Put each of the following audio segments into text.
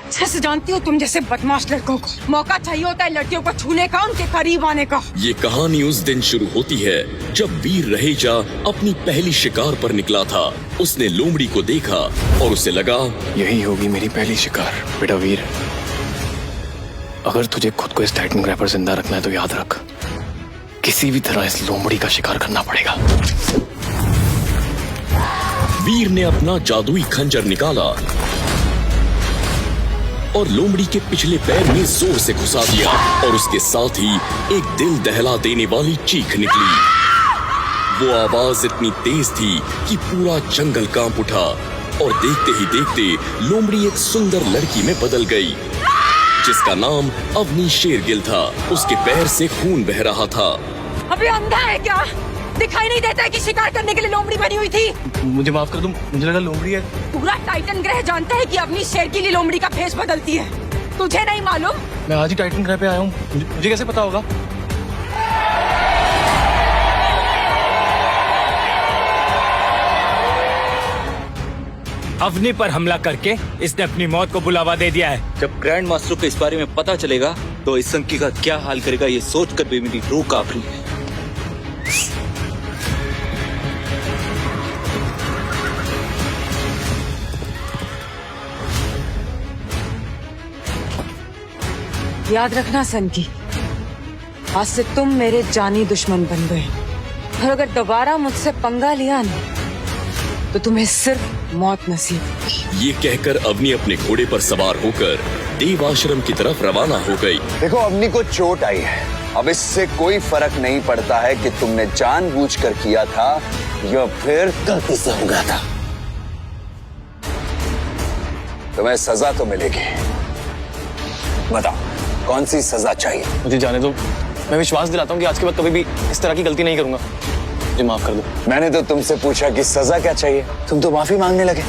अच्छे से जानती हो तुम जैसे बदमाश लड़कों को मौका चाहिए होता है लड़कियों को छूने का, उनके करीब आने का। ये कहानी उस दिन शुरू होती है जब वीर रहेजा अपनी पहली शिकार पर निकला था। उसने लोमड़ी को देखा और उसे लगा यही होगी मेरी पहली शिकार। बेटा वीर, अगर तुझे खुद को इस टाइटन ग्रह पर जिंदा रखना है तो याद रख, किसी भी तरह इस लोमड़ी का शिकार करना पड़ेगा। वीर ने अपना जादुई खंजर निकाला और लोमड़ी के पिछले पैर में जोर से घुसा दिया और उसके साथ ही एक दिल दहला देने वाली चीख निकली। वो आवाज इतनी तेज थी कि पूरा जंगल कांप उठा और देखते ही देखते लोमड़ी एक सुंदर लड़की में बदल गई जिसका नाम अवनी शेरगिल था। उसके पैर से खून बह रहा था। अभी अंधा है क्या? दिखाई नहीं देता है कि शिकार करने के लिए लोमड़ी बनी हुई थी? मुझे माफ कर दो, मुझे लगा लोमड़ी है। पूरा टाइटन ग्रह जानता है कि अपनी शेर के लिए लोमड़ी का भेष बदलती है। तुझे नहीं मालूम? मैं आज ही टाइटन ग्रह पे आया हूँ, मुझे कैसे पता होगा? अवनी पर हमला करके इसने अपनी मौत को बुलावा दे दिया है। जब ग्रैंड मास्टर को इस बारे में पता चलेगा तो इस संकी का क्या हाल करेगा, ये सोचकर भी मेरी रूह कांप रही है। याद रखना सनकी, आज से तुम मेरे जानी दुश्मन बन गए और अगर दोबारा मुझसे पंगा लिया ना तो तुम्हें सिर्फ मौत नसीब होगी। ये कहकर अवनी अपने घोड़े पर सवार होकर देव आश्रम की तरफ रवाना हो गई। देखो, अवनी को चोट आई है। अब इससे कोई फर्क नहीं पड़ता है कि तुमने जानबूझकर किया था या फिर गलती से हो गया था। तुम्हें सजा तो मिलेगी। बताओ कौन सी सजा चाहिए? मुझे जाने दो, मैं विश्वास दिलाता हूँ कि आज के बाद कभी भी इस तरह की गलती नहीं करूंगा। मुझे माफ कर दो। मैंने तो तुमसे पूछा कि सजा क्या चाहिए, तुम तो माफी मांगने लगे।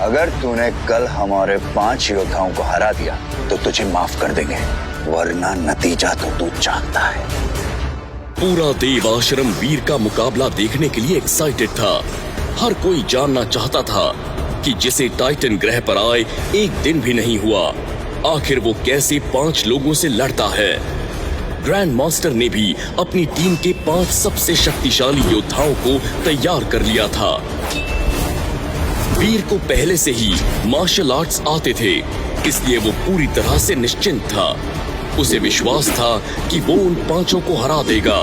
अगर तूने कल हमारे 5 योद्धाओं को हरा दिया तो तुझे माफ कर देंगे, वरना नतीजा तो तू जानता है। पूरा देव आश्रम वीर का मुकाबला देखने के लिए एक्साइटेड था। हर कोई जानना चाहता था कि जिसे टाइटन ग्रह पर आए 1 दिन भी नहीं हुआ, आखिर वो कैसे 5 लोगों से लड़ता है। ग्रैंड मास्टर ने भी अपनी टीम के 5 सबसे शक्तिशाली योद्धाओं को तैयार कर लिया था। वीर को पहले से ही मार्शल आर्ट्स आते थे, इसलिए वो पूरी तरह से निश्चिंत था। उसे विश्वास था कि वो उन 5 को हरा देगा।